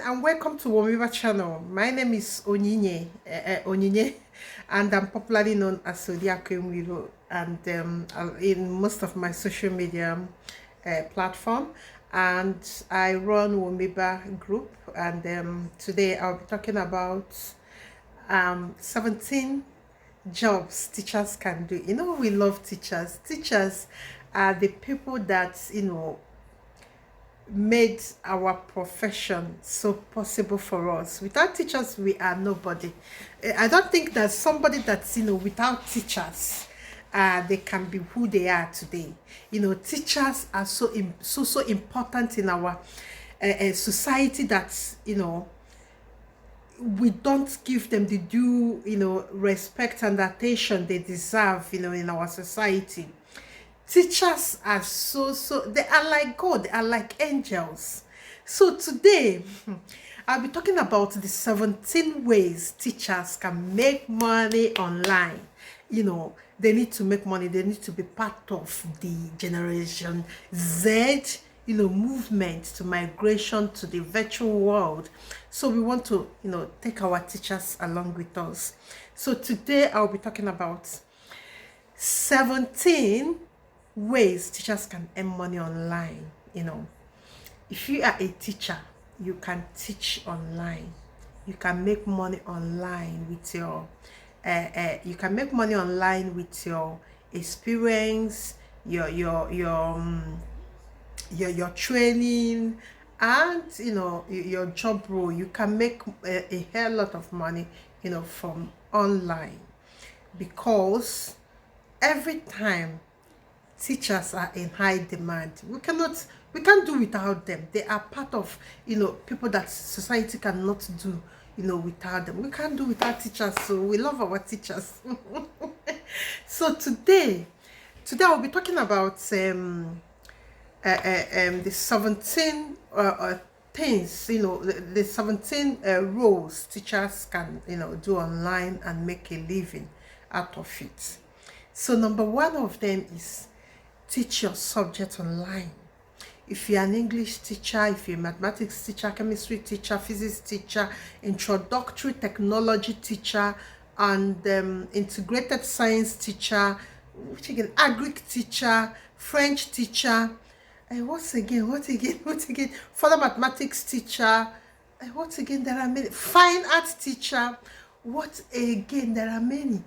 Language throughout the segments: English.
and welcome to Womiba channel. My name is Onyinye, and I'm popularly known as Odiakwemwiro, and in most of my social media platform. And I run Womiba group, and today I'll be talking about 17 jobs teachers can do. We love teachers. Teachers are the people that made our profession so possible for us. Without teachers, we are nobody. I don't think that somebody that's without teachers, they can be who they are today. Teachers are so important in our society that we don't give them the due respect and attention they deserve in our society. Teachers are they are like God, they are like angels. So today I'll be talking about the 17 ways teachers can make money online. They need to make money, they need to be part of the generation Z movement to migration to the virtual world. So we want to take our teachers along with us. So today I'll be talking about 17 ways teachers can earn money online. If you are a teacher, you can teach online. You can make money online with your experience, your training, and your job role. You can make a hell lot of money from online, because every time teachers are in high demand, we can't do without them. They are part of people that society cannot do without them. We can't do without teachers, so we love our teachers. So today I'll be talking about the 17 things, the 17 roles teachers can do online and make a living out of it. So number one of them is teach your subject online. If you're an English teacher, if you're a mathematics teacher, chemistry teacher, physics teacher, introductory technology teacher, and integrated science teacher, which again, agric teacher, French teacher, what again, further mathematics teacher, what again, there are many, fine art teacher, what again, there are many.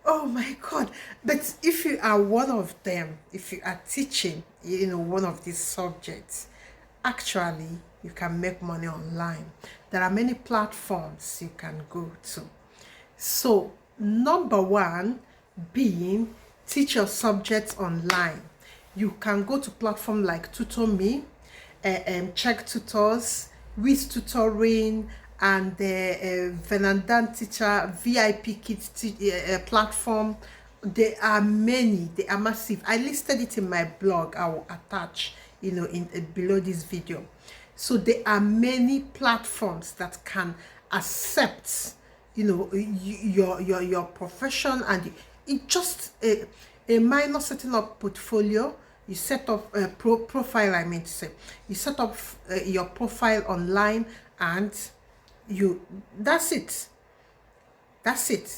Oh my God. But if you are one of them, if you are teaching one of these subjects, actually you can make money online. There are many platforms you can go to. So number one being teach your subjects online. You can go to platform like TutorMe, Check Tutors, Wiz Tutoring, and the Venandan Teacher VIP Kids platform. There are many, they are massive. I listed it in my blog. I will attach in below this video. So there are many platforms that can accept your profession, and it just a minor setting up portfolio. You set up a profile, I mean to say. You set up your profile online, and that's it.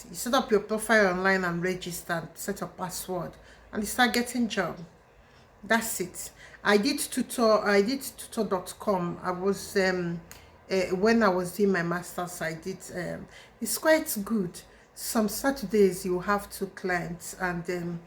You set up your profile online and register, set your password, and you start getting job. That's it. I did tutor.com. I was when I was doing my master's, I did it's quite good. Some Saturdays you have 2 clients, and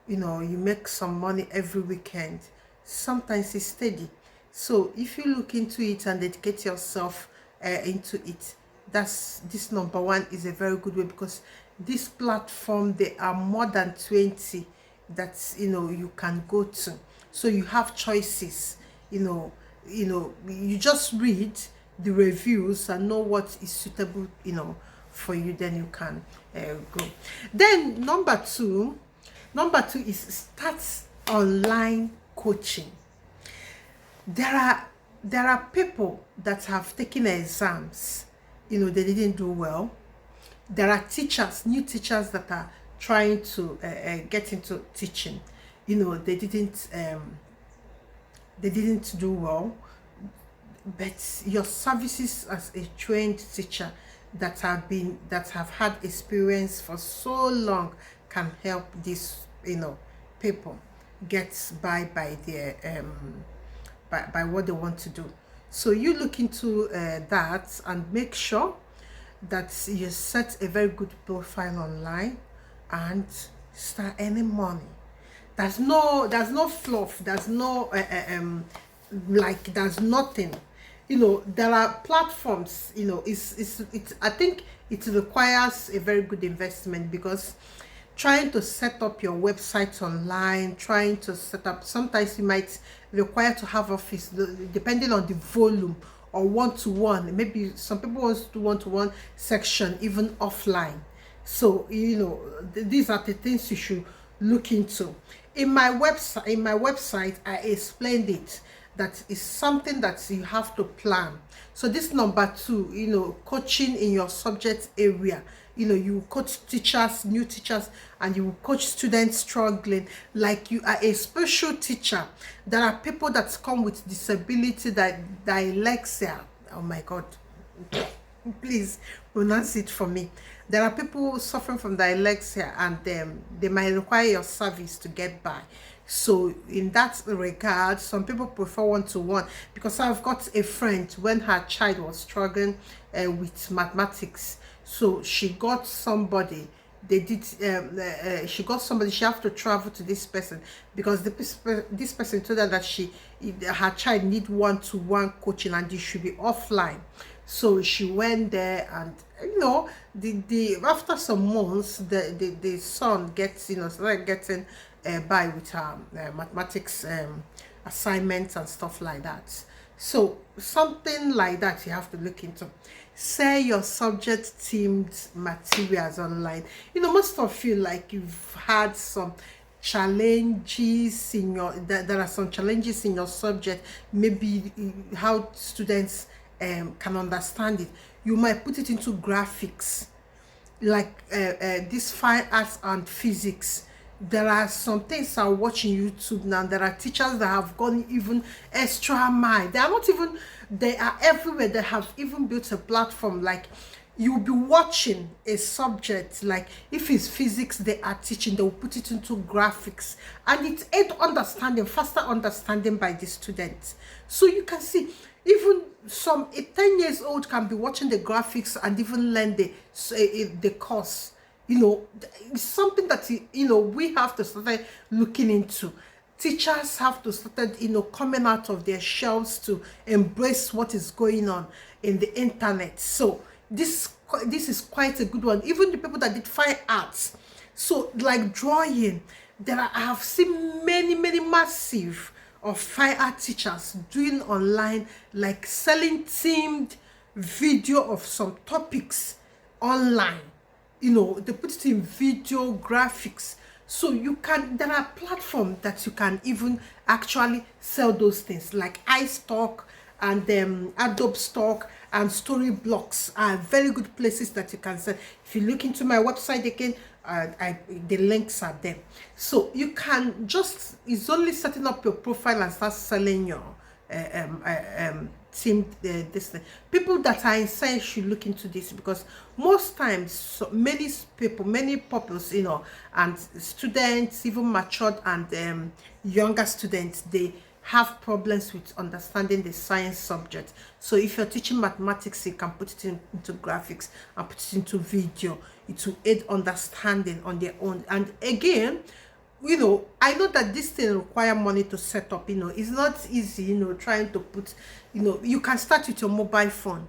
you make some money every weekend. Sometimes it's steady. So if you look into it and dedicate yourself into it, this number one is a very good way, because this platform, there are more than 20 that you can go to. So you have choices. You just read the reviews and know what is suitable for you, then you can go. Then number two is start online coaching. There are people that have taken exams, they didn't do well. There are teachers, new teachers that are trying to get into teaching. They didn't do well. but your services as a trained teacher that have had experience for so long can help these people get by their by what they want to do. So you look into that and make sure that you set a very good profile online and start earning money. There's no fluff, there's no like there's nothing. There are platforms, it's I think it requires a very good investment, because trying to set up your website online, trying to set up, sometimes you might require to have office depending on the volume, or one-to-one. Maybe some people want to do one-to-one section even offline. So these are the things you should look into. In my website I explained it, that is something that you have to plan. So this number 2, coaching in your subject area. You coach teachers, new teachers, and you coach students struggling, like you are a special teacher. There are people that come with disability, that dyslexia. Oh my God, please pronounce it for me. There are people suffering from dyslexia, and they might require your service to get by. So in that regard, some people prefer one-to-one, because I've got a friend, when her child was struggling with mathematics, so she got somebody. She got somebody. She have to travel to this person, because this person told her that her child need one-to-one coaching, and it should be offline. So she went there, and the after some months, the son gets started getting by with her mathematics assignments and stuff like that. So something like that you have to look into. Sell your subject themed materials online. Most of you, like, you've had some challenges in your there are some challenges in your subject, maybe how students can understand it. You might put it into graphics, like this fine arts and physics. There are some things I'm watching YouTube now. There are teachers that have gone even extra mile. They are everywhere. They have even built a platform, like, you'll be watching a subject, like if it's physics they are teaching, they will put it into graphics, and it's faster understanding by the students. So you can see, even a 10 years old can be watching the graphics and even learn the course. It's something that we have to start looking into. Teachers have to start coming out of their shells to embrace what is going on in the internet. So this is quite a good one. Even the people that did fine arts, so like drawing, I have seen many massive of fine art teachers doing online, like selling themed video of some topics online. They put it in video graphics. So there are platforms that you can even actually sell those things, like iStock and Adobe Stock and Storyblocks are very good places that you can sell. If you look into my website again, the links are there. So you can it's only setting up your profile and start selling your team this thing. People that are inside should look into this, because most times many pupils, and students, even matured and younger students, they have problems with understanding the science subject. So if you're teaching mathematics, you can put it into graphics and put it into video. It will aid understanding on their own. And again, I know that this thing require money to set up. It's not easy, trying to put, you can start with your mobile phone.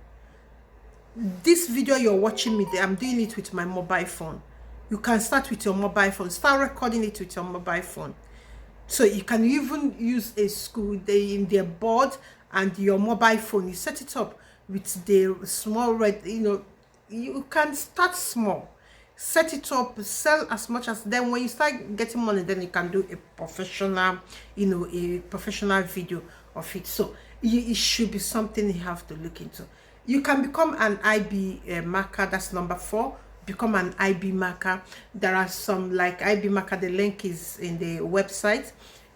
This video you're watching me, I'm doing it with my mobile phone. You can start with your mobile phone, start recording it with your mobile phone. So you can even use a school in their board and your mobile phone. You set it up with the small red, you can start small, set it up, sell as much as, then when you start getting money, then you can do a professional video of it. So it should be something you have to look into. You can become an IB marker. That's number 4. Become an IB marker. There are some like IB marker, the link is in the website.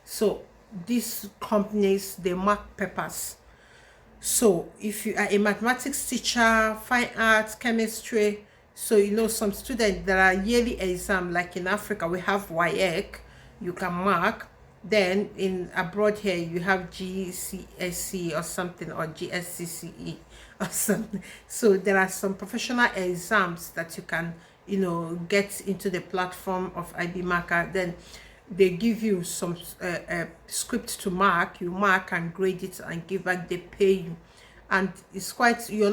So these companies, they mark papers. So if you are a mathematics teacher, fine arts, chemistry, so some students, there are yearly exam, like in Africa we have WAEC, you can mark. Then in abroad here you have GCSE or something, or GSCCE or something. So there are some professional exams that you can get into the platform of IB Marker. Then they give you some script to mark. You mark and grade it and give back. They pay you, and it's quite, you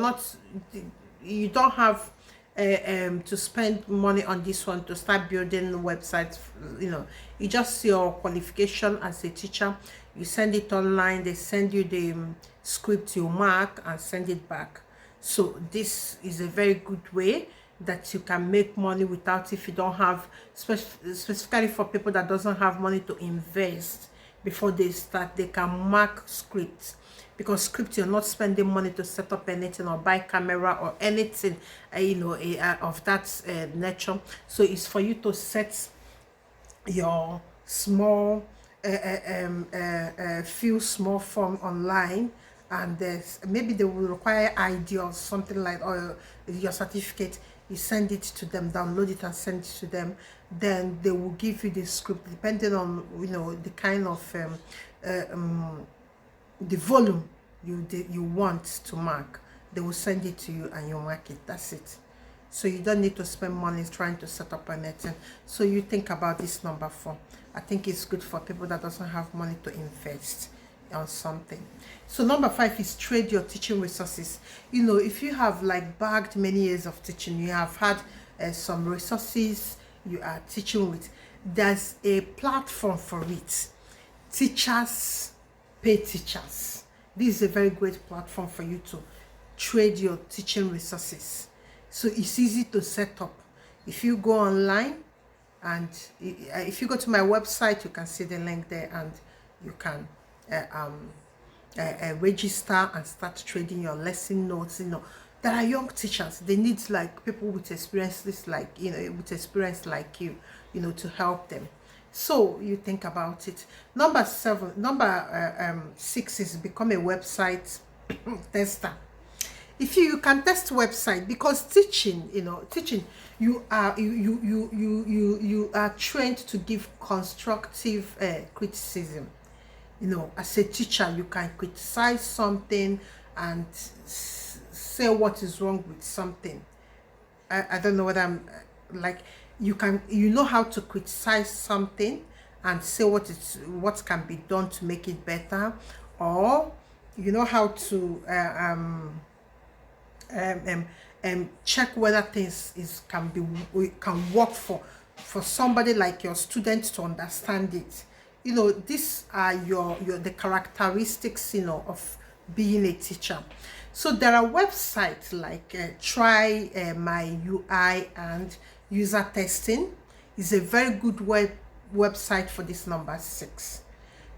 don't have to spend money on this one to start building websites. You just your qualification as a teacher, you send it online, they send you the script, you mark and send it back. So this is a very good way that you can make money without, if you don't have, specifically for people that doesn't have money to invest before they start, they can mark scripts. Because script, you're not spending money to set up anything or buy camera or anything of that nature. So it's for you to set your small few small form online, and maybe they will require ID or something like, or your certificate. You send it to them, download it and send it to them. Then they will give you the script depending on the kind of the volume you want to mark. They will send it to you and you mark it. That's it. So you don't need to spend money trying to set up anything. So you think about this number 4. I think it's good for people that doesn't have money to invest on something. So number 5 is trade your teaching resources. If you have like bagged many years of teaching, you have had some resources you are teaching with, there's a platform for it. Teachers pay teachers. This is a very great platform for you to trade your teaching resources. So it's easy to set up. If you go online, and if you go to my website, you can see the link there, and you can register and start trading your lesson notes. There are young teachers, they need like people with experience, like with experience like you to help them. So you think about it. Number 6 is become a website tester. If you can test website, because teaching, you are trained to give constructive criticism. As a teacher, you can criticize something and say what is wrong with something. I don't know what I'm like. You know how to criticize something and say what can be done to make it better, or you know how to check whether things can work for somebody like your students to understand it. These are the characteristics of being a teacher. So there are websites like Try My UI and User Testing is a very good website for this number 6.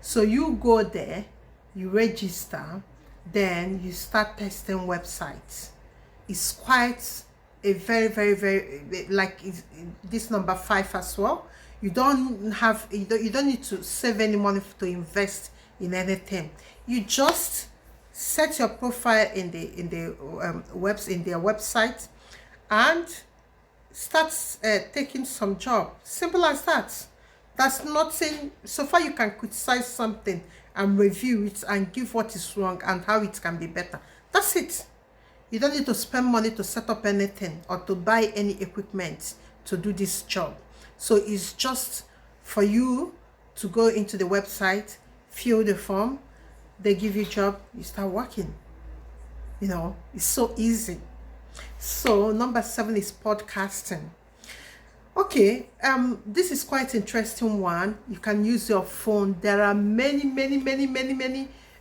So you go there, you register, then you start testing websites. It's quite a very, very, very, like this number 5 as well. You don't need to save any money to invest in anything. You just set your profile in their website and start taking some job. Simple as that. That's nothing. So far you can criticize something and review it and give what is wrong and how it can be better. That's it. You don't need to spend money to set up anything or to buy any equipment to do this job. So it's just for you to go into the website, fill the form, they give you a job, you start working. It's so easy. So number 7 is podcasting. Okay, this is quite interesting one. You can use your phone. There are many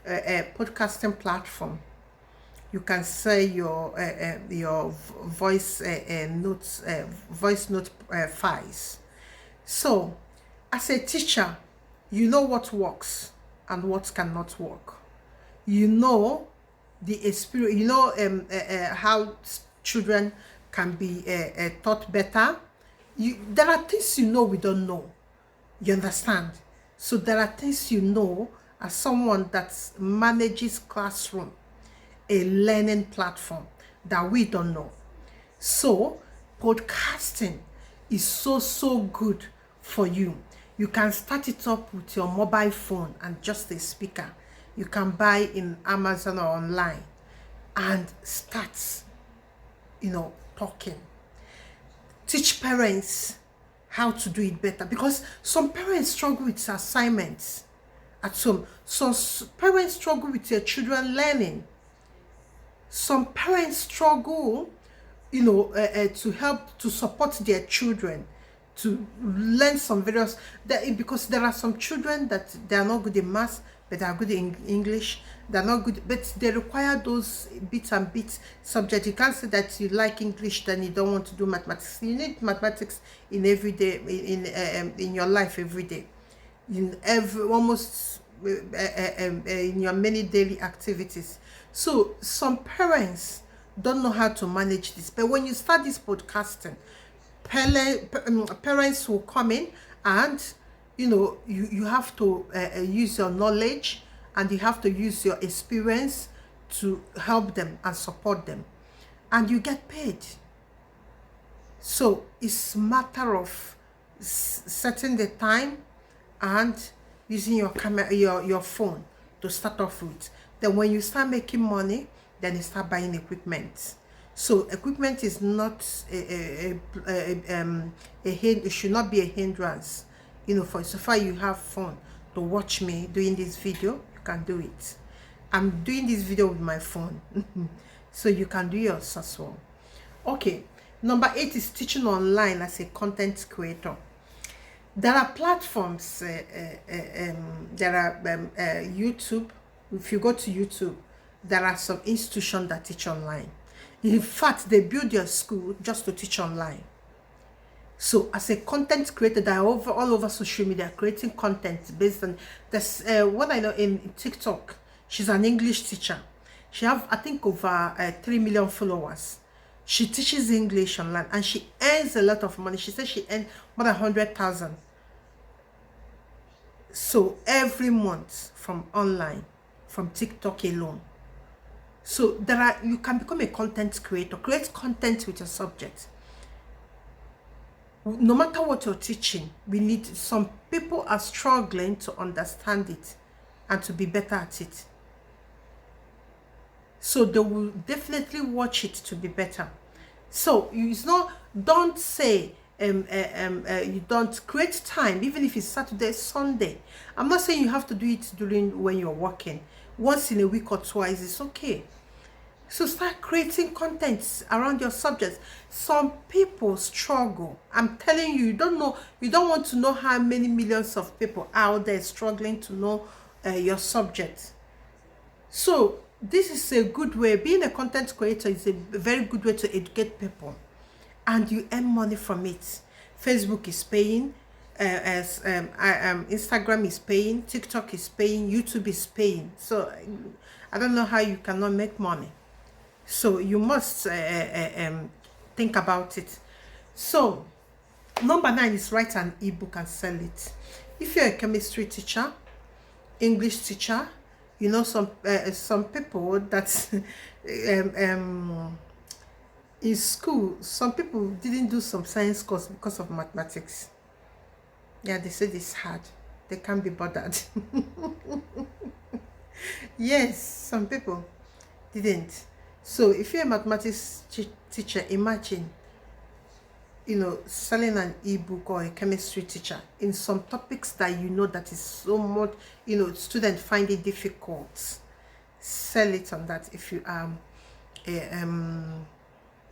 podcasting platforms. You can say your voice note files. So as a teacher, you know what works and what cannot work. You know the experience. How children can be taught better. There are things we don't know. You understand? So there are things as someone that manages classroom. a learning platform that we don't know. So podcasting is so good for you. You can start it up with your mobile phone and just a speaker. You can buy in Amazon or online and start, talking. Teach parents how to do it better, because some parents struggle with assignments at home. Some parents struggle with their children learning. Some parents struggle, to help to support their children to learn some various, because there are some children that they are not good in maths, but they are good in English. They're not good, but they require those bits and bits subjects. You can't say that you like English then you don't want to do mathematics. You need mathematics in every day, in your life every day, in every almost in your many daily activities. So some parents don't know how to manage this, but when you start this podcasting, parents will come in, and you have to use your knowledge, and you have to use your experience to help them and support them, and you get paid. So it's a matter of setting the time and using your camera, your phone to start off with. Then when you start making money, then you start buying equipment. So equipment is not it should not be a hindrance. For so far you have fun to watch me doing this video, you can do it. I'm doing this video with my phone, so you can do yours as well. Okay, number 8 is teaching online as a content creator. There are platforms, there are YouTube. If you go to YouTube, there are some institutions that teach online. In fact, they build your school just to teach online. So as a content creator, they are all over social media creating content based on this. What I know in TikTok, she's an English teacher. She have, I think, over 3 million followers. She teaches English online and she earns a lot of money. She says she earns more than 100,000. So every month from online, from TikTok alone. So you can become a content creator, create content with your subject. No matter what you're teaching, some people are struggling to understand it and to be better at it. So they will definitely watch it to be better. So don't say you don't create time, even if it's Saturday, Sunday. I'm not saying you have to do it when you're working. Once in a week or twice, it's okay. So start creating content around your subjects. Some people struggle. I'm telling you, you don't want to know how many millions of people out there struggling to know your subject. So this is a good way. Being a content creator is a very good way to educate people, and you earn money from it. Facebook is paying, Instagram is paying, TikTok is paying, YouTube is paying. So I don't know how you cannot make money. So you must think about it. So number 9 is write an ebook and sell it. If you're a chemistry teacher, English teacher, some people that in school, some people didn't do some science course because of mathematics. Yeah, they said it's hard. They can't be bothered. Yes, some people didn't. So if you're a mathematics teacher, imagine, selling an ebook, or a chemistry teacher in some topics that that is so much, students find it difficult. Sell it on that. If you are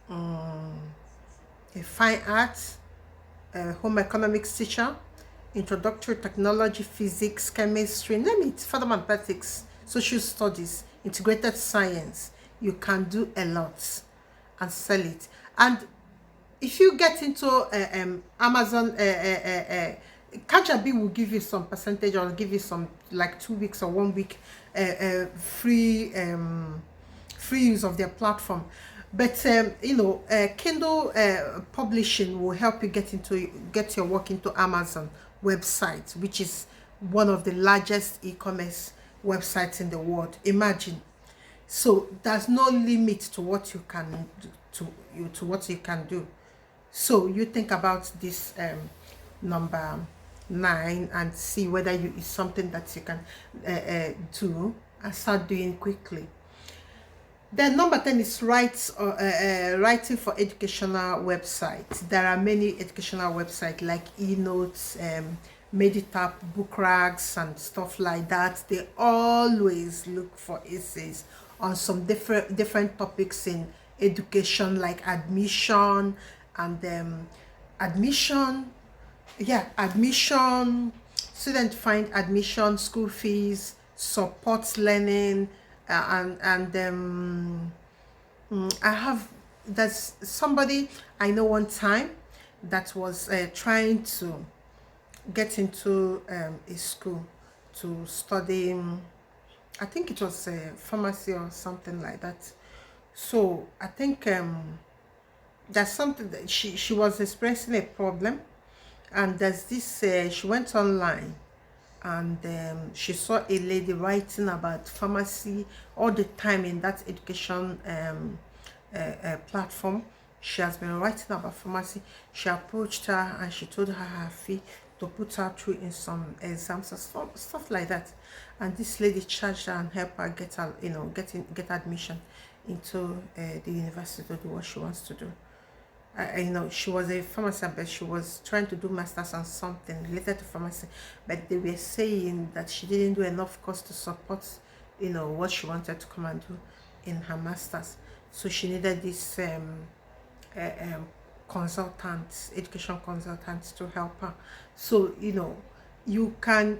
a fine arts, home economics teacher, introductory technology, physics, chemistry, name it, further mathematics, social studies, integrated science, you can do a lot and sell it. And if you get into Amazon, Kajabi will give you some percentage, or give you some like 2 weeks or 1 week free use of their platform. But Kindle publishing will help you get your work into Amazon website, which is one of the largest e-commerce websites in the world. Imagine. So there's no limit to what you can do, to what you can do. So you think about this number 9 and see whether you is something that you can do and start doing quickly. Then number 10 is writing for educational websites. There are many educational websites like eNotes, Meditap, Book Rags, and stuff like that. They always look for essays on some different topics in education, like admission and admission, student find admission, school fees, support learning, I have, there's somebody I know one time that was trying to get into a school to study, I think it was pharmacy or something like that. So I think there's something that she was expressing a problem, and there's this she went online and she saw a lady writing about pharmacy all the time in that education platform. She has been writing about pharmacy. She approached her and she told her fee to put her through in some exams and stuff like that. And this lady charged her and helped her get her, get admission into the university to do what she wants to do. She was a pharmacist, but she was trying to do masters on something related to pharmacy, but they were saying that she didn't do enough course to support what she wanted to come and do in her masters. So she needed this education consultant to help her. So you can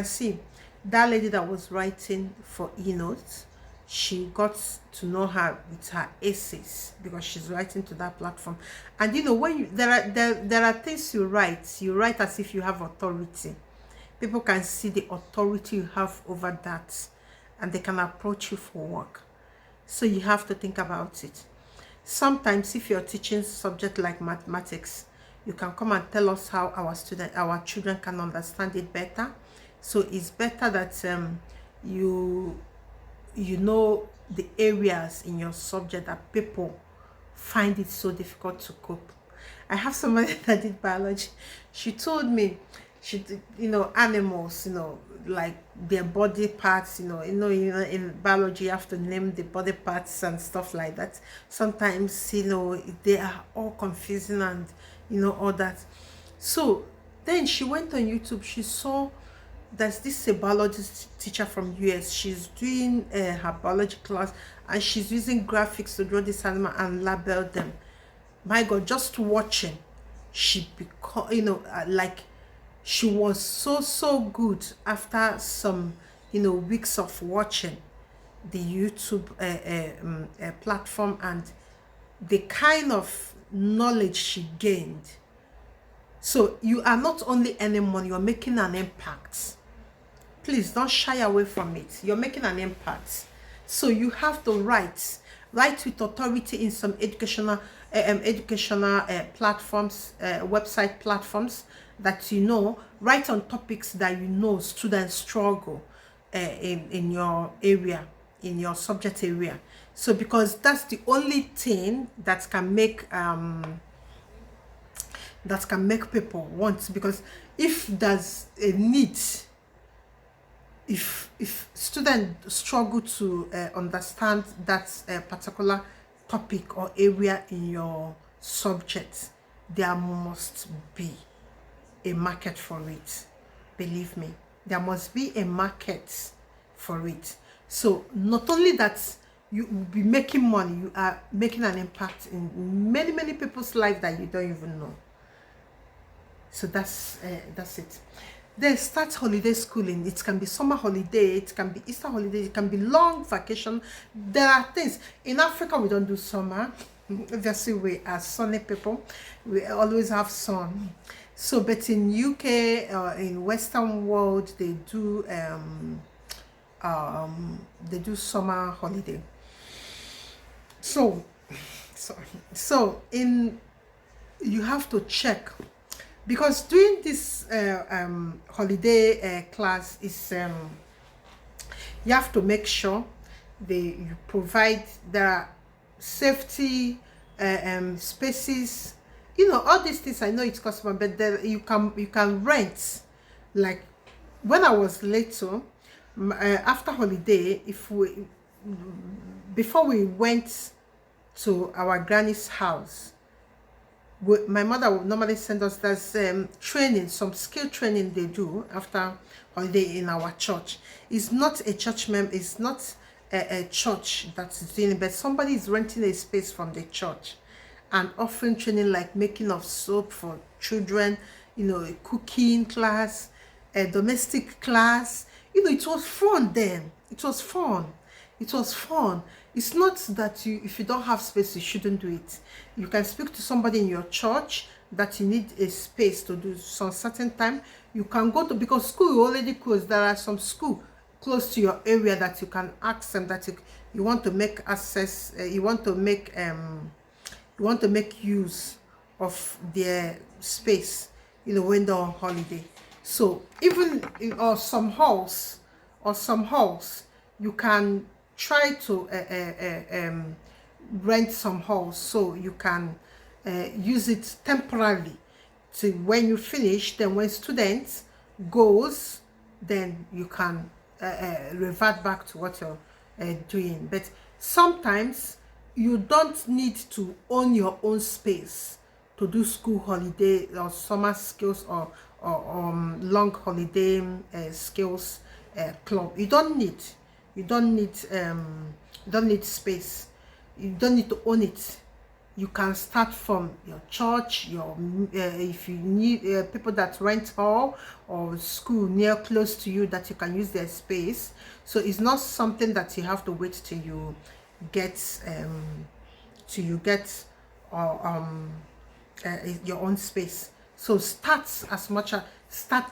see that lady that was writing for eNotes. She got to know her with her essays because she's writing to that platform. And when there are things you write as if you have authority. People can see the authority you have over that, and they can approach you for work. So you have to think about it. Sometimes if you're teaching subject like mathematics, you can come and tell us how our children can understand it better. So it's better that you know the areas in your subject that people find it so difficult to cope. I have somebody that did biology. She told me she did, animals, like their body parts, in biology you have to name the body parts and stuff like that. Sometimes, they are all confusing and, all that. So then she went on YouTube. She saw there's this biology teacher from US. She's doing her biology class, and she's using graphics to draw this animal and label them. My God, just watching, she become, like she was so good after some weeks of watching the YouTube platform and the kind of knowledge she gained. So you are not only earning money, you're making an impact. Please don't shy away from it. You're making an impact. So you have to write with authority in some educational platforms, website platforms that write on topics that students struggle in your area, in your subject area. So because that's the only thing that can make people want, because if there's a need, if students struggle to understand that particular topic or area in your subject, there must be a market for it. Believe me, there must be a market for it. So not only that you will be making money, you are making an impact in many people's lives that you don't even know. So that's it. Then start holiday schooling. It can be summer holiday, it can be Easter holiday, it can be long vacation. There are things. In Africa, we don't do summer. Obviously, we are sunny people. We always have sun. So, but in UK or in Western world, they do summer holiday. So you have to check, because doing this holiday class is you have to make sure you provide, there are safety spaces, all these things. I know it's customer, but there you can rent. Like when I was little, after holiday, if we before we went to our granny's house, my mother would normally send us, there's training, some skill training they do after holiday in our church. It's not a church it's not a church that's doing it, but somebody is renting a space from the church and offering training, like making of soap for children, a cooking class, a domestic class. It was fun then. It was fun. It was fun. It's not that if you don't have space, you shouldn't do it. You can speak to somebody in your church that you need a space to do some certain time. You can go to, because school already closed. There are some school close to your area that you can ask them that you want to make access. You want to make use of their space. When they're on holiday. So even or some halls, you can try to rent some halls, so you can use it temporarily to when you finish. Then when students goes, then you can revert back to what you're doing. But sometimes you don't need to own your own space to do school holiday or summer skills or long holiday skills club. You don't need space. You don't need to own it. You can start from your church, if you need people that rent hall or school near close to you that you can use their space. So it's not something that you have to wait till you get your own space. So start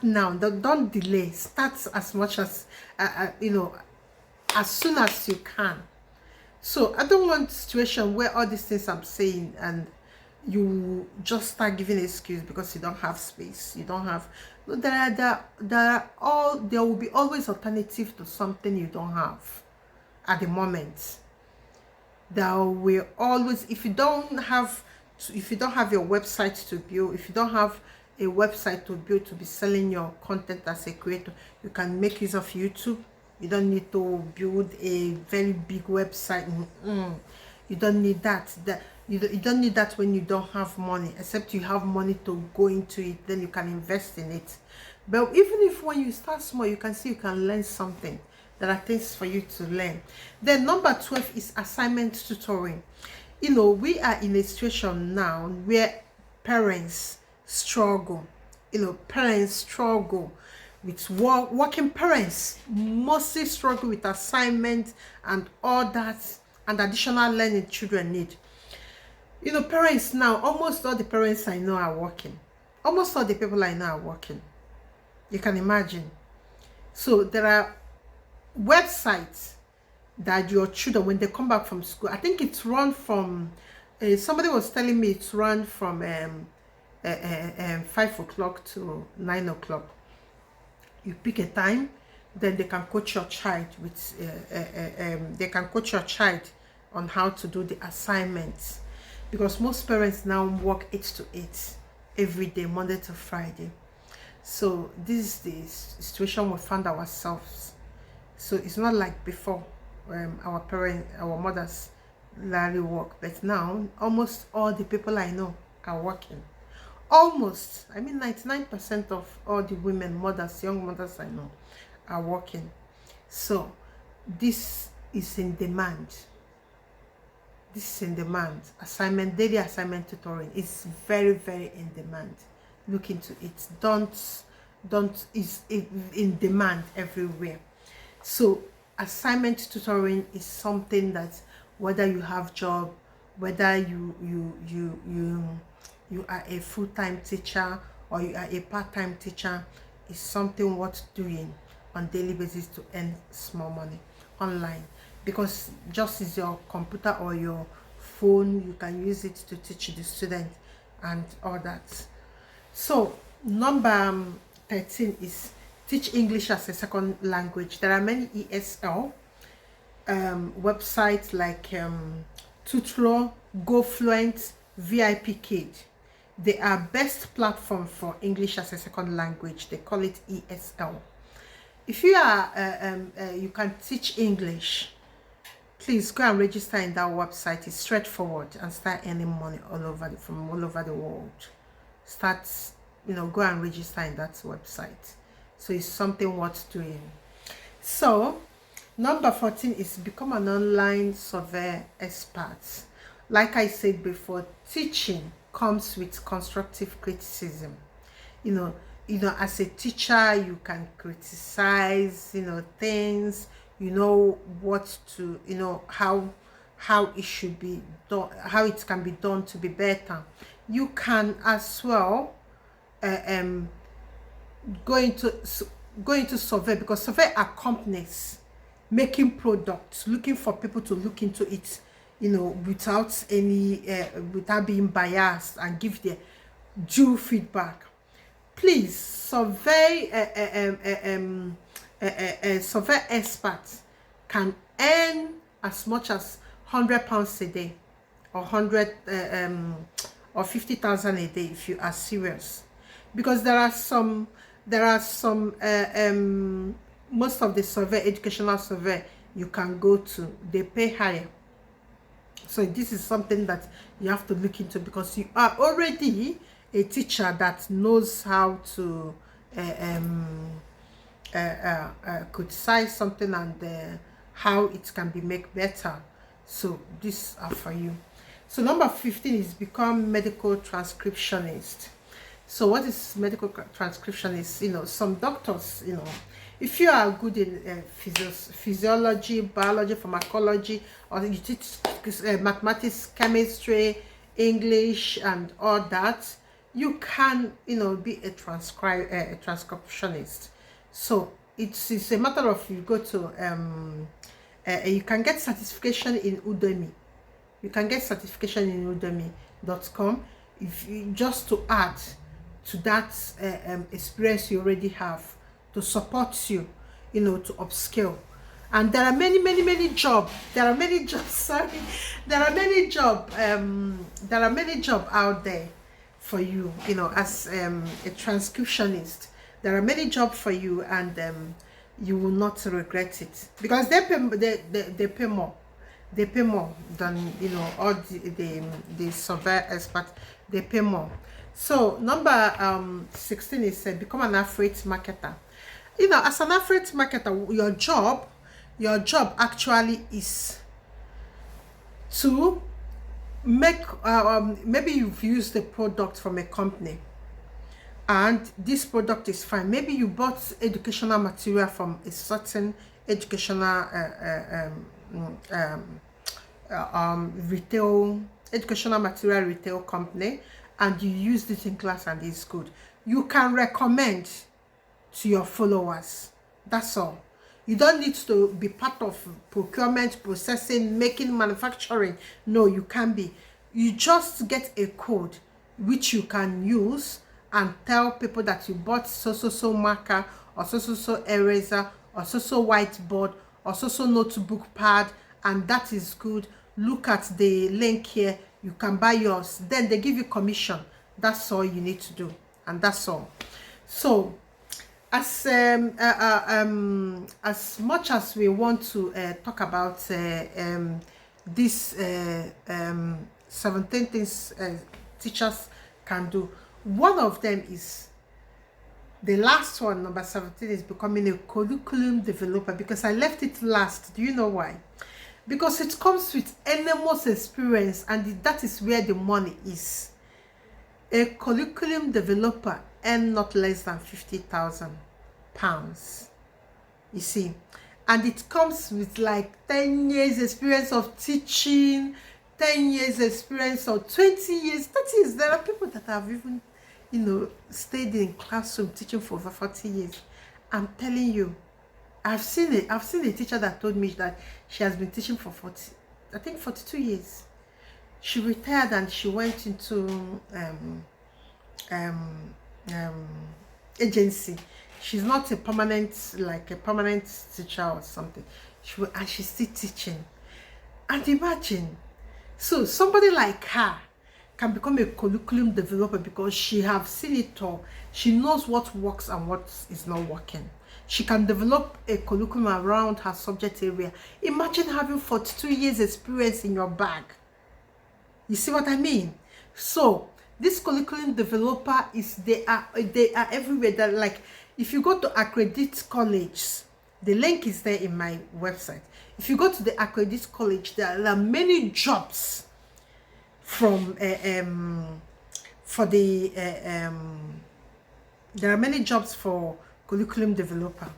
now. Don't delay. Start as much as as soon as you can. So I don't want a situation where all these things I'm saying and you just start giving an excuse because you don't have space. You don't have. There will be always alternative to something you don't have at the moment. There will always, if you don't have your website to build, if you don't have a website to build to be selling your content as a creator, you can make use of YouTube. You don't need to build a very big website. You don't need that. You don't need that when you don't have money, except you have money to go into it, then you can invest in it. But even if when you start small, you can see you can learn something. There are things for you to learn. Then number 12 is assignment tutoring. We are in a situation now where parents struggle. Parents struggle with working parents mostly struggle with assignment and all that and additional learning children need. Parents now, almost all the parents I know are working. Almost all the people I know are working. You can imagine. So there are websites that your children, when they come back from school, I think it's run from somebody was telling me it's run from 5 o'clock to 9 o'clock. You pick a time, then they can coach your child with on how to do the assignments, because most parents now work 8 to 8 every day, Monday to Friday. So this is the situation we found ourselves. So it's not like before, our mothers rarely work, but now almost all the people I know are working. Almost, 99% of all the women, mothers, young mothers I know are working. So this is in demand. Daily assignment tutoring is very, very in demand. Look into it. Is in demand everywhere. So assignment tutoring is something that, whether you have job, whether you are a full-time teacher or you are a part-time teacher, is something worth doing on daily basis to earn small money online, because just as your computer or your phone, you can use it to teach the student and all that. So number 13 is teach English as a second language. There are many ESL websites like Tutro, GoFluent, VIP Kid. They are best platform for English as a second language. They call it ESL. If you are you can teach English, please go and register in that website. It's straightforward, and start earning money from all over the world. Start, go and register in that website. So it's something worth doing. So number 14 is become an online survey expert. Like I said before, teaching comes with constructive criticism. As a teacher, you can criticize, things, what to, how it should be done, how it can be done to be better. You can as well go into survey, because survey are companies making products, looking for people to look into it, without without being biased, and give their due feedback. Please, survey survey experts can earn as much as £100 a day, or 100 or 50,000 a day if you are serious, because there are some most of the survey, educational survey you can go to, they pay higher. So this is something that you have to look into, because you are already a teacher that knows how to criticize something, and how it can be made better. So these are for you. So number 15 is become medical transcriptionist. So what is medical transcriptionist? Some doctors, if you are good in physiology, biology, pharmacology, or you teach mathematics, chemistry, English, and all that, you can, be a transcriptionist. So it's a matter of, you go to you can get certification in Udemy. You can get certification in udemy.com, if you just to add to that experience you already have, to support you, to upskill. And there are many jobs. There are many jobs. Sorry, there are many jobs out there for you. As a transcriptionist, there are many jobs for you, and you will not regret it, because they pay more. They pay more than all the survey expert. They pay more. So number 16 is become an affiliate marketer. As an affiliate marketer, your job actually is to make maybe you've used the product from a company, and this product is fine. Maybe you bought educational material from a certain educational educational material retail company, and you used it in class and it's good. You can recommend to your followers. That's all. You don't need to be part of procurement, processing, making, manufacturing. No, you can't be. You just get a code which you can use and tell people that you bought so marker, or so eraser, or so whiteboard, or so notebook pad, and that is good. Look at the link here, you can buy yours. Then they give you commission. That's all you need to do, and that's all. So as much as we want to talk about this 17 things teachers can do, one of them is the last one. Number 17 is becoming a curriculum developer, because I left it last. Do you know why? Because it comes with enormous experience, and that is where the money is. A curriculum developer earn not less than £50,000, you see, and it comes with like 10 years experience of teaching, 10 years experience, or 20 years, 30 years. There are people that have even stayed in classroom teaching for over 40 years. I'm telling you, I've seen a teacher that told me that she has been teaching for 42 years. She retired and she went into agency. She's not a permanent teacher or something. and she's still teaching. And imagine, so somebody like her can become a curriculum developer because she have seen it all. She knows what works and what is not working. She can develop a curriculum around her subject area. Imagine having 42 years experience in your bag. You see what I mean? So this curriculum developer is, they are everywhere. That, like, if you go to accredited college, the link is there in my website. If you go to the accredited college, there are many jobs from for the there are many jobs for curriculum developer.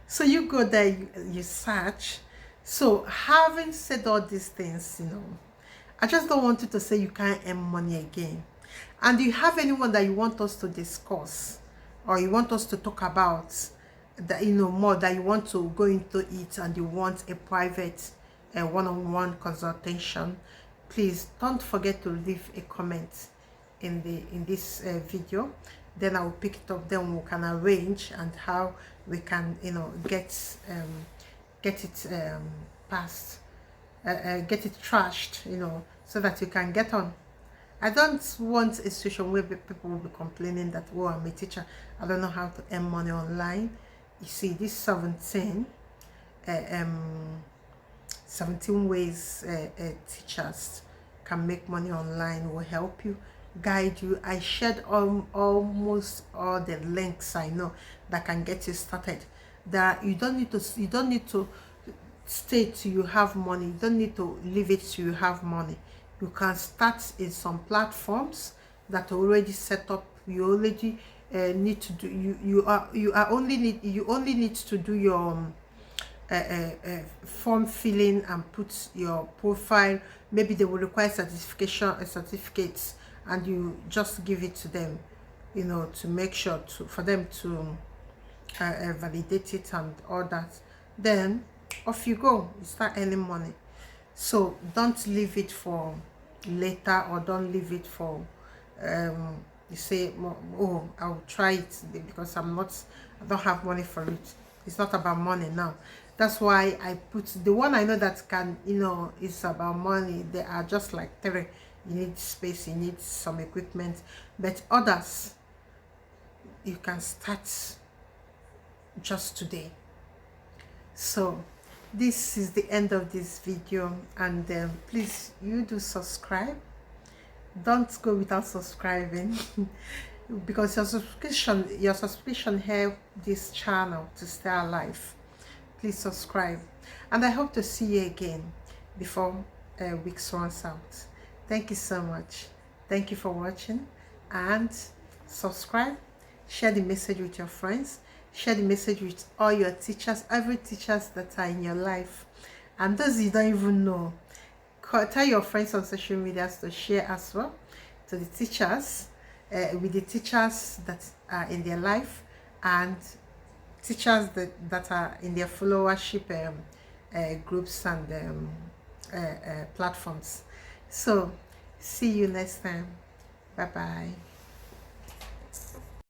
So you go there, you search. So having said all these things, you know, I just don't want you to say you can't earn money again. And do you have anyone that you want us to discuss, or you want us to talk about, that, you know, more, that you want to go into it, and you want a private one-on-one consultation, please don't forget to leave a comment in this video. Then I will pick it up. Then we can arrange and how we can, you know, get it passed, get it trashed, you know, so that you can get on. I don't want a situation where people will be complaining that, oh, I'm a teacher, I don't know how to earn money online. You see, this 17 ways teachers can make money online will help you, guide you. I shared almost all the links I know that can get you started. That you don't need to stay till you have money. You don't need to leave it till you have money. You can start in some platforms that are already set up. You already need to do, you only need to do your form filling and put your profile. Maybe they will require certificates, and you just give it to them, you know, to make sure for them to validate it and all that. Then off you go, you start earning money. So don't leave it for later, or don't leave it for you say, oh, I'll try it because I don't have money for it. It's not about money now. That's why I put the one I know that can, you know, it's about money. They are just like 3. You need space, you need some equipment, but others you can start just today. So this is the end of this video, and please, you do subscribe. Don't go without subscribing because your subscription help this channel to stay alive. Please subscribe, and I hope to see you again before weeks runs out. Thank you so much. Thank you for watching, and subscribe. Share the message with your friends. Share the message with all your teachers, every teachers that are in your life, and those you don't even know. Tell your friends on social media to share as well to the teachers, with the teachers that are in their life, and teachers that are in their followership groups and platforms. So see you next time. Bye bye.